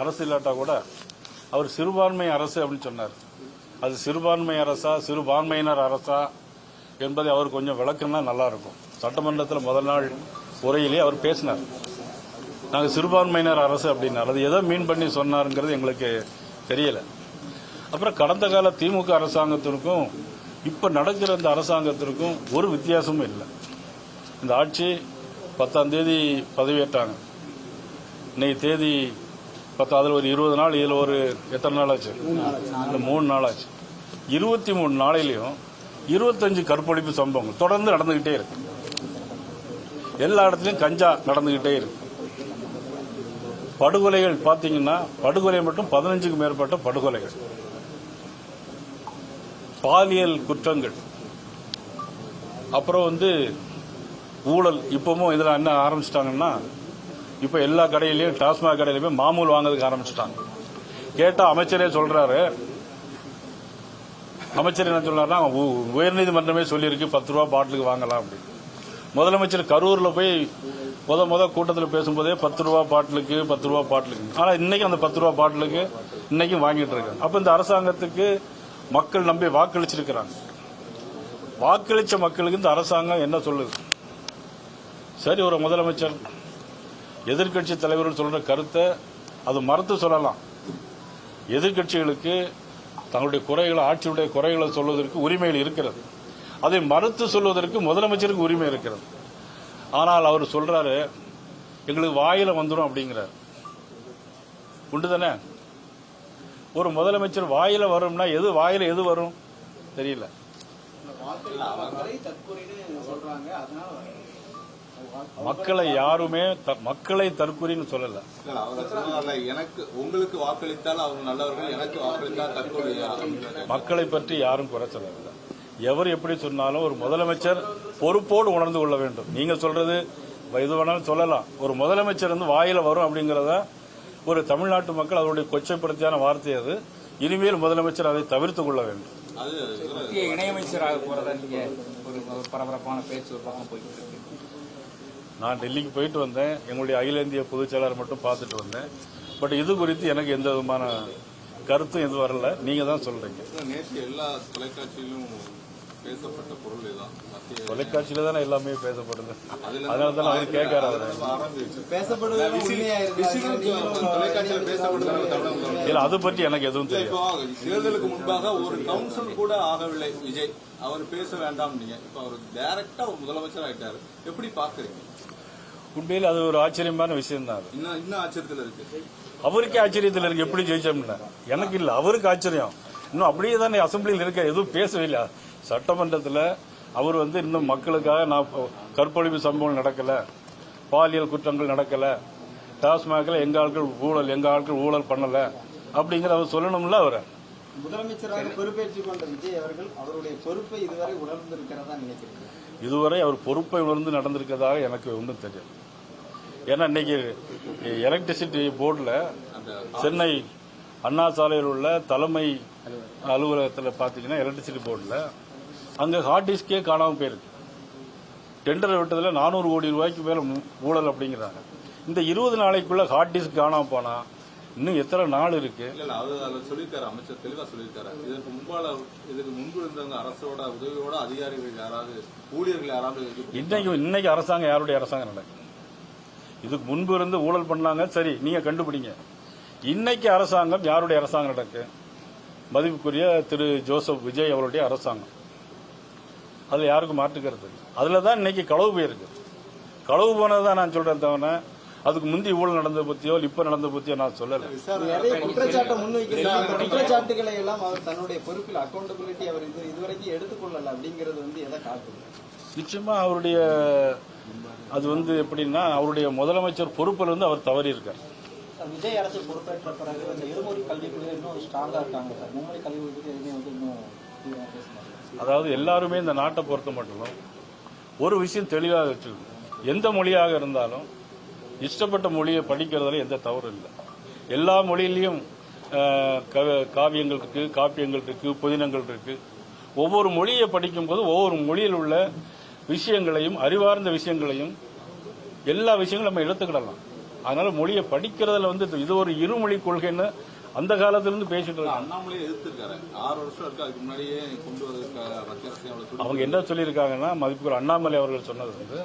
அரசு இல்லாட்டா கூட அவர் சிறுபான்மை அரசு அப்படின்னு சொன்னார். அது சிறுபான்மை அரசா சிறுபான்மையினர் அரசா என்பதை அவர் கொஞ்சம் விளக்குன்னா நல்லா இருக்கும். சட்டமன்றத்தில் முதல் நாள் உரையிலே அவர் பேசினார். நாங்கள் சிறுபான்மையினர் அரசு அப்படின்னார். அது எதை மீன் பண்ணி சொன்னாருங்கிறது எங்களுக்கு தெரியல. அப்புறம் கடந்த கால திமுக அரசாங்கத்திற்கும் இப்ப நடக்கிற இந்த அரசாங்கத்திற்கும் ஒரு வித்தியாசமும் இல்லை. இந்த ஆட்சி 10ஆம் தேதி பதவியேற்றாங்க. இன்னைக்கு தேதி 10, அதில் ஒரு 20 நாள், இதில் ஒரு எத்தனை நாள் ஆச்சு? 3 நாள் ஆச்சு. 23 நாளிலையும் 25 கற்பழிப்பு சம்பவங்கள் தொடர்ந்து நடந்துகிட்டே இருக்கு. எல்லா இடத்துலையும் கஞ்சா நடந்துகிட்டே இருக்கு. படுகொலைகள் பாத்தீங்கன்னா படுகொலை மட்டும் 15க்கு மேற்பட்ட படுகொலைகள், பாலியல் குற்றங்கள், அப்புறம் ஊழல். இப்பவும் இதில் என்ன ஆரம்பிச்சிட்டாங்கன்னா, இப்ப எல்லா கடையிலையும் டாஸ்மாக் கடையிலுமே மாமூல் வாங்குறதுக்கு ஆரம்பிச்சிட்டாங்க. கேட்டா அமைச்சரே சொல்றாரு, அமைச்சர் என்ன சொல்றாருன்னா, உயர்நீதிமன்றமே சொல்லியிருக்கு 10 ரூபா பாட்டிலுக்கு வாங்கலாம் அப்படின்னு. முதலமைச்சர் கரூர்ல போய் முத கூட்டத்தில் பேசும்போதே 10 ரூபா பாட்டிலுக்கு 10 ரூபா பாட்டிலுக்கு. ஆனா இன்னைக்கு அந்த 10 ரூபா பாட்டிலுக்கு இன்னைக்கும் வாங்கிட்டு இருக்காங்க. அப்ப இந்த அரசாங்கத்துக்கு மக்கள் நம்பி வாக்களிச்சிருக்கிறாங்க. வாக்களிச்ச மக்களுக்கு இந்த அரசாங்கம் என்ன சொல்லுது? சரி, ஒரு முதலமைச்சர் எதிர்க்கட்சி தலைவர்கள் சொல்ற கருத்தை அது மறுத்து சொல்லலாம். எதிர்க்கட்சிகளுக்கு தங்களுடைய குறைகளை, ஆட்சியுடைய குறைகளை சொல்வதற்கு உரிமைகள் இருக்கிறது. அதை மறுத்து சொல்வதற்கு முதலமைச்சருக்கு உரிமை இருக்கிறது. ஆனால் அவர் சொல்றாரு, எங்களுக்கு வாயில வந்துடும் அப்படிங்கிறார். உண்டுதானே? ஒரு முதலமைச்சர் வாயில வரும்னா வாயில எது வரும் தெரியல. மக்களை யாருமே மக்களை தற்கொலைன்னு சொல்லல. எனக்கு உங்களுக்கு வாக்களித்தால் அவங்க நல்லவர்கள், எனக்கு வாக்களித்தால் தற்கொலை. மக்களை பற்றி யாரும் குறை சொல்லல. எவர் எப்படி சொன்னாலும் ஒரு முதலமைச்சர் பொறுப்போடு உணர்ந்து கொள்ள வேண்டும். நீங்க சொல்றது எது வேணாலும் சொல்லலாம். ஒரு முதலமைச்சர் வாயில வரும் அப்படிங்கறத ஒரு தமிழ்நாட்டு மக்கள் அவருடைய கொச்சைப்படுத்தியான வார்த்தை. அது இனிமேல் முதலமைச்சர் அதை தவிர்த்துக் கொள்ள வேண்டும். இணையமைச்சராக போறதா நீங்க ஒரு பரபரப்பான பேச்சு ஒரு பக்கம் போயிட்டு இருக்கு. நான் டெல்லிக்கு போயிட்டு வந்தேன். எங்களுடைய அகில இந்திய பொதுச் செயலாளர் மட்டும் பார்த்துட்டு வந்தேன். பட் இது குறித்து எனக்கு எந்த விதமான கருத்தும் எதுவும் வரல. நீங்க தான் சொல்றீங்க. நேற்று எல்லா தொலைக்காட்சியிலும் பேசப்பட்ட பொருள் இதான். தொலைக்காட்சியில தானே எல்லாமே பேசப்படுது. அதனால தான் அவர் கேட்காரு. இல்ல, அது பற்றி எனக்கு எதுவும் தெரியும். தேர்தலுக்கு முன்பாக ஒரு கவுன்சில் கூட ஆகவில்லை விஜய். அவர் பேச வேண்டாம். நீங்க இப்ப அவர் டைரக்டா ஒரு முதலமைச்சர் ஆயிட்டாரு. எப்படி பாக்குறீங்க? உண்மையில் அது ஒரு ஆச்சரியமான விஷயம் தான். இன்னும் ஆச்சரியத்தில் இருக்கு. அவருக்கே ஆச்சரியத்தில் இருக்கு. எப்படி ஜெயிச்சோம்னா எனக்கு இல்ல, அவருக்கு ஆச்சரியம். இன்னும் அப்படியே தானே அசம்பிளியில் இருக்க, எதுவும் பேசவே இல்லை. சட்டமன்றத்தில் அவர் இன்னும் மக்களுக்காக நான் கற்பழிப்பு சம்பவம் நடக்கல, பாலியல் குற்றங்கள் நடக்கல, டாஸ்மாக்ல எங்க ஆட்கள் ஊழல் பண்ணல அப்படிங்கிற அவர் சொல்லணும்ல. அவரை முதலமைச்சராக பொறுப்பேற்றுக் கொண்ட விஜய் அவர்கள் அவருடைய பொறுப்பை இதுவரை உணர்ந்திருக்கிறதா நினைக்கிறீங்க? இதுவரை அவர் பொறுப்பை உணர்ந்து நடந்திருக்கிறதாக எனக்கு ஒன்றும் தெரியும். ஏன்னா இன்னைக்கு எலக்ட்ரிசிட்டி போர்டில் சென்னை அண்ணா சாலையில் உள்ள தலைமை அலுவலகத்தில் பார்த்தீங்கன்னா எலக்ட்ரிசிட்டி போர்டில் அங்கே ஹார்ட் டிஸ்கே காணாமல் போயிருக்கு. டெண்டர் விட்டதில் 400 கோடி ரூபாய்க்கு மேல ஊழல் அப்படிங்கிறாங்க. இந்த 20 நாளைக்குள்ள ஹார்ட் டிஸ்க் காணாமல் போனா இன்னும் எத்தனை நாள் இருக்கு? சொல்லியிருக்காரு அமைச்சர், தெளிவா சொல்லியிருக்காரு. இதுக்கு முன்பு இருந்த அரசோட உதவியோட அதிகாரிகள் யாராவது, ஊழியர்கள் யாராவது இன்னைக்கு அரசாங்கம் யாருடைய அரசாங்கம் நடக்கும்? இதுக்கு முன்பு இருந்து ஊழல் பண்ணாங்க, சரி நீங்க கண்டுபிடிங்க. இன்னைக்கு அரசாங்கம் யாருடைய அரசாங்கம் நடக்கு? மதிப்புக்குரிய திரு ஜோசப் விஜய் அவருடைய அரசாங்கம். அதுல யாருக்கும் மாற்றுக்கிறது. அதுலதான் இன்னைக்கு களவு போயிருக்கு. களவு போனதான் நான் சொல்றேன் தவிர அதுக்கு முந்தி ஊழல் நடந்த பத்தியோ இப்ப நடந்த பத்தியோ நான் சொல்லல. குற்றச்சாட்டை முன்வைக்கிறார். குற்றச்சாட்டுகளை எல்லாம் அவர் தன்னுடைய பொறுப்பில் அக்கௌண்டபிலிட்டி அவர் இதுவரைக்கும் எடுத்துக்கொள்ளல அப்படிங்கிறது எதை காட்டுது? நிச்சயமா அவருடைய அது எப்படின்னா அவருடைய முதலமைச்சர் பொறுப்பில் அவர் தவறி இருக்கார். விஜய் அரசு பொறுப்பேற்ற பிறகு இந்த இருமொழி கல்விக்குள்ள இன்னும் ஸ்ட்ராங்கா இருக்காங்க சார். மும்மொழி கல்வி இன்னும் அதாவது எல்லாருமே இந்த நாட்டை பொறுத்த மட்டும் ஒரு விஷயம் தெளிவாக வச்சிருக்கு. எந்த மொழியாக இருந்தாலும் இஷ்டப்பட்ட மொழியை படிக்கிறதுல எந்த தவறு இல்லை. எல்லா மொழியிலையும் காவியங்கள் இருக்கு, காப்பியங்கள் இருக்கு, புதினங்கள் இருக்கு. ஒவ்வொரு மொழியை படிக்கும் போது ஒவ்வொரு மொழியில் உள்ள விஷயங்களையும் அறிவார்ந்த விஷயங்களையும் எல்லா விஷயங்களும் நம்ம எடுத்துக்கிடலாம். அதனால மொழியை படிக்கிறதுல வந்து இது ஒரு இருமொழி கொள்கைன்னு அந்த காலத்திலிருந்து பேசிட்டு இருக்காங்க. அண்ணாமலையே எதிர்த்திருக்காரு. 6 வருஷம் இருக்கு, அதுக்கு முன்னாடியே கொண்டு வந்திருக்காங்க. மத்திய அரசு அவ்வளவு அவங்க என்ன சொல்லியிருக்காங்கன்னா, மதிப்புக்குரிய அண்ணாமலை அவர்கள் சொன்னது வந்து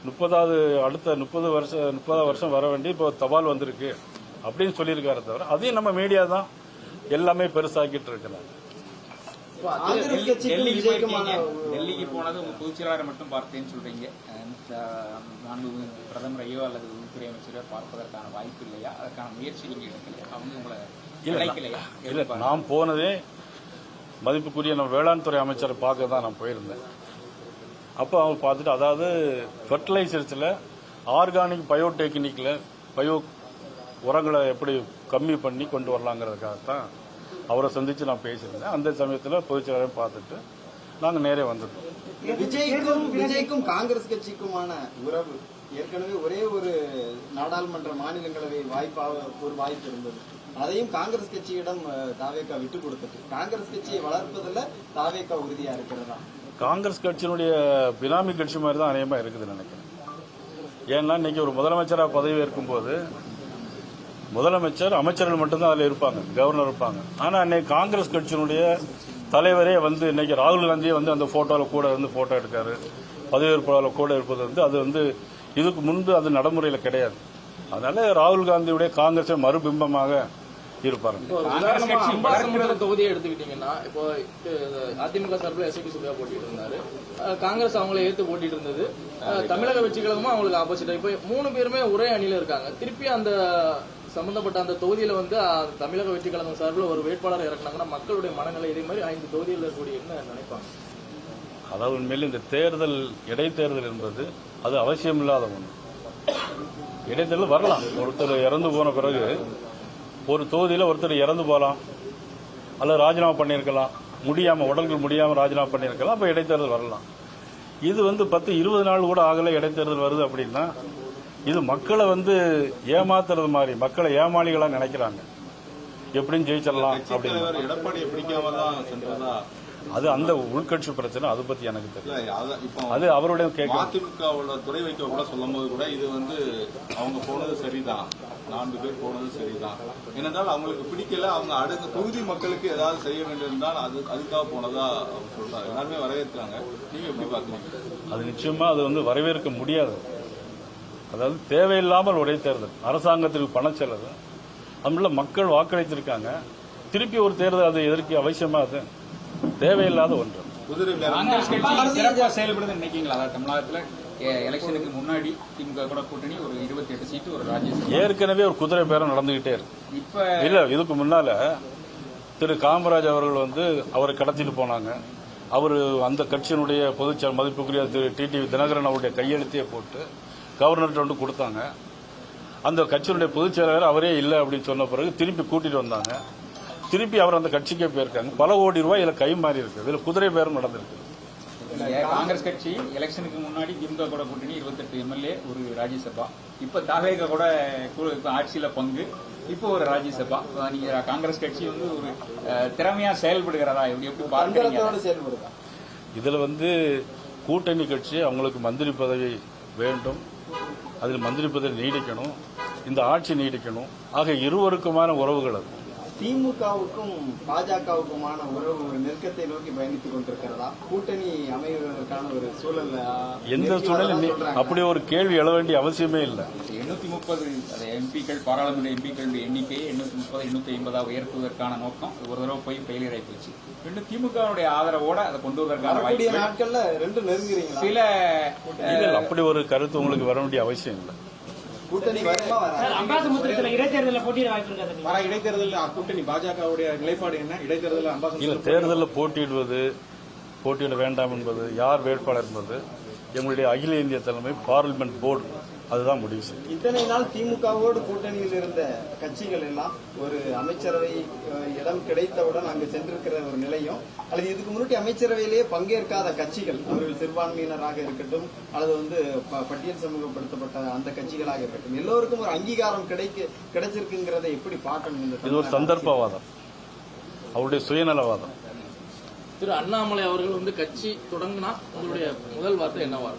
30 வருஷம் வர வேண்டி இப்போ தபால் வந்திருக்கு அப்படின்னு சொல்லியிருக்காரு. தவிர அதையும் நம்ம மீடியா தான் எல்லாமே பெருசாக்கிட்டு இருக்கிறாங்க. டெல்லிக்கு போயிருக்கீங்க. டெல்லிக்கு போனது உங்க பொதுச் செயலாளரை மட்டும் பார்த்தேன்னு சொல்றீங்க. மாண்பு பிரதமர் ஐயோ அல்லது உள்துறை அமைச்சரோ பார்ப்பதற்கான வாய்ப்பு இல்லையா? அதற்கான முயற்சி நீங்க எடுக்கலையா? அவங்க உங்களை இழைக்கலையா? இல்ல, நான் போனதே மதிப்புக்குரிய நம்ம வேளாண் துறை அமைச்சரை பார்க்க தான் நான் போயிருந்தேன். அப்போ அவங்க பார்த்துட்டு, அதாவது ஃபெர்டிலைசர்ஸில் ஆர்கானிக் பயோடெக்னிக்கில் பயோ உரங்களை எப்படி கம்மி பண்ணி கொண்டு வரலாங்கிறதுக்காகத்தான் அவரை சந்தித்து நான் பேசியிருந்தேன். அந்த சமயத்தில் பொதுச்செயலாளரையும் பார்த்துட்டு நாங்கள் நேரே வந்துட்டோம். விஜய்க்கும் காங்கிரஸ் கட்சிக்குமான உறவு ஏற்கனவே ஒரே ஒரு நாடாளுமன்ற மாநிலங்களவை ஒரு வாய்ப்பு இருந்தது. அதையும் காங்கிரஸ் கட்சியிடம் தாவேகா விட்டு கொடுத்தது. காங்கிரஸ் கட்சியை வளர்ப்பதில் தாவேகா உறுதியா இருக்கிறதா? காங்கிரஸ் கட்சியினுடைய பினாமி கட்சி மாதிரி தான் அநேகமாக இருக்குதுன்னு நினைக்கிறேன். ஏன்னா இன்னைக்கு ஒரு முதலமைச்சராக பதவி ஏற்கும்போது முதலமைச்சர், அமைச்சர்கள் மட்டும்தான் அதில் இருப்பாங்க, கவர்னர் இருப்பாங்க. ஆனால் இன்னைக்கு காங்கிரஸ் கட்சியினுடைய தலைவரே வந்து இன்னைக்கு ராகுல் காந்தியே வந்து அந்த போட்டோவில் கூட இருந்து போட்டோ எடுக்காரு. பதவியேற்பாளர் கூட இருப்பது வந்து அது வந்து இதுக்கு முன்பு அது நடைமுறையில் கிடையாது. அதனால ராகுல் காந்தியுடைய காங்கிரஸை மறுபிம்பமாக இருப்பாரு. தொகுதியை எடுத்துக்கிட்டீங்கன்னா, இப்போ அதிமுக சார்பில் எஸ்ஐபி சுப்ரியா போட்டிட்டு இருந்தாரு, காங்கிரஸ் அவங்களை ஏற்று போட்டிட்டு இருந்தது, தமிழக வெற்றி கழகமும் அவங்களுக்கு ஆப்போசிட்டா. இப்போ 3 பேருமே ஒரே அணியில இருக்காங்க. திருப்பி அந்த சம்பந்தப்பட்ட அந்த தொகுதியில வந்து தமிழக வெற்றி கழகம் சார்பில் ஒரு வேட்பாளர் இறக்குனாங்கன்னா மக்களுடைய மனநிலை இதே மாதிரி 5 தொகுதியில் இருக்கக்கூடிய என்ன நினைப்பாங்க? அதாவது உண்மையில் இந்த தேர்தல், இடைத்தேர்தல் என்பது அது அவசியம் இல்லாத ஒன்று. இடைத்தேர்தல் வரலாம். ஒருத்தர் இறந்து போன பிறகு ஒரு தொகுதியில் ஒருத்தர் இறந்து போகலாம், அல்லது ராஜினாமா பண்ணியிருக்கலாம், உடல்கள் முடியாமல் ராஜினாமா பண்ணியிருக்கலாம். அப்போ இடைத்தேர்தல் வரலாம். இது வந்து 10-20 நாள் கூட ஆகலை இடைத்தேர்தல் வருது அப்படின்னா இது மக்களை வந்து ஏமாத்துறது மாதிரி, மக்களை ஏமாளிகளா நினைக்கிறாங்க. எப்படின்னு ஜெயிச்சிடலாம் அப்படின்னு. எடப்பாடி பிடிக்காம தான் சென்றதா? அது அந்த உள்கட்சி பிரச்சனை, அதை பத்தி எனக்கு தெரியும். அது அவருடைய அதிமுக துறை வைக்க கூட சொல்லும் போது கூட இது வந்து அவங்க போனது சரிதான், 4 பேர் போனது சரிதான். ஏனென்றால் அவங்களுக்கு பிடிக்கல, அவங்க அடுத்த தொகுதி மக்களுக்கு ஏதாவது செய்ய வேண்டியிருந்தால் அதுக்காக போனதா அவங்க சொல்றாங்க. எல்லாருமே வரவேற்கிறாங்க. நீங்க எப்படி பாக்குறீங்க? அது நிச்சயமா அது வந்து வரவேற்க முடியாது. அதாவது தேவையில்லாமல் இடைத்தேர்தல், அரசாங்கத்திற்கு பண செலவு, அதுல மக்கள் வாக்களித்திருக்காங்க. திருப்பி ஒரு தேர்தல் அது எதற்கு அவசியமா? அது தேவையில்லாத ஒன்று. காங்கிரஸ் கட்சி சிறப்பாக செயல்படுது நினைக்கீங்களா? அதாவது தமிழகத்தில் எலெக்ஷனுக்கு முன்னாடி திமுக கூட கூட்டணி ஒரு 28 சீட்டு, ஒரு ராஜ்யசபா. ஏற்கனவே ஒரு குதிரை பேரம் நடந்துகிட்டே இருக்கு. இப்ப இல்ல, இதுக்கு முன்னால திரு காமராஜ் அவர்கள் வந்து அவரை கடத்திட்டு போனாங்க. அவரு அந்த கட்சியினுடைய பொதுச்செயலாளர் மதிப்புக்குரிய திரு டிடிவி தினகரன் அவருடைய கையெழுத்தையே போட்டு கவர்னர்கிட்ட வந்து கொடுத்தாங்க. அந்த கட்சியினுடைய பொதுச் செயலாளர் அவரே இல்லை அப்படின்னு சொன்ன பிறகு திருப்பி கூட்டிட்டு வந்தாங்க. திருப்பி அவர் அந்த கட்சிக்கே போயிருக்காங்க. பல கோடி ரூபாய் இதுல கை மாறி இருக்கு. இதுல குதிரை பேரம் நடந்திருக்கு. காங்கிரஸ் கட்சி எலெக்ஷனுக்கு முன்னாடி திமுக கூட கூட்டணி 28 எம்எல்ஏ, ஒரு ராஜ்யசபா. இப்ப தாவேகா கூட ஆட்சியில பங்கு, இப்போ ஒரு ராஜ்யசபா. நீங்க காங்கிரஸ் கட்சி வந்து ஒரு திறமையா செயல்படுகிறதா? எப்படி பார்க்கறீங்க? இதுல வந்து கூட்டணி கட்சி அவங்களுக்கு மந்திரி பதவி வேண்டும், அதில் மந்திரி பதவி நீடிக்கணும், இந்த ஆட்சி நீடிக்கணும். ஆக இருவருக்குமான உறவுகள் அது. திமுகவுக்கும் பாஜகவுக்குமான உறவு ஒரு நெருக்கத்தை நோக்கி பயணித்துக் கொண்டிருக்கிறதா? கூட்டணி அமைவதற்கான ஒரு சூழல் எந்த சூழல்? அப்படி ஒரு கேள்வி எழ வேண்டிய அவசியமே இல்லை. 830 எம்பிக்கள், பாராளுமன்ற எம்பிக்களுடைய எண்ணிக்கையை 830, 850 உயர்த்துவதற்கான நோக்கம் ஒரு தடவை போய் ஃபெயிலியர் ஆகி போச்சு. திமுகவுடைய ஆதரவோட அதை கொண்டு வருவதற்கான வாய்ப்பு நாட்கள்ல 2 நெருங்குறீங்களா? சில அப்படி ஒரு கருத்து உங்களுக்கு வர வேண்டிய அவசியம் இல்லை. கூட்டணி இடைத்தேர்தலில் போட்டியிட வாய்ப்பு இருக்காது. இடைத்தேர்தலில் கூட்டணி பாஜகவுடைய நிலைப்பாடு என்ன? இடைத்தேர்தலில் இல்ல, தேர்தலில் போட்டியிட வேண்டாம் என்பது, யார் வேட்பாளர் என்பது எங்களுடைய அகில இந்திய தலைமை பார்லிமெண்ட் போர்டு அதுதான் முடிவு செய்யும். இத்தனை நாள் திமுகவோடு கூட்டணியில் இருந்த கட்சிகள் எல்லாம் ஒரு அமைச்சரவை இடம் கிடைத்தவுடன் அங்கு சென்றிருக்கிற ஒரு நிலையும், அல்லது இதுக்கு முன்னாடி அமைச்சரவையிலேயே பங்கேற்காத கட்சிகள், அவர்கள் சிறுபான்மையினராக இருக்கட்டும் அல்லது வந்து பட்டியல் சமூகப்படுத்தப்பட்ட அந்த கட்சிகளாக இருக்கட்டும், எல்லோருக்கும் ஒரு அங்கீகாரம் கிடைச்சிருக்குங்கிறத எப்படி பார்க்கணும்? இது ஒரு சந்தர்ப்பவாதம், அவருடைய சுயநலவாதம். திரு அண்ணாமலை அவர்கள் வந்து கட்சி தொடங்கினா உங்களுடைய முதல் வார்த்தை என்னவா?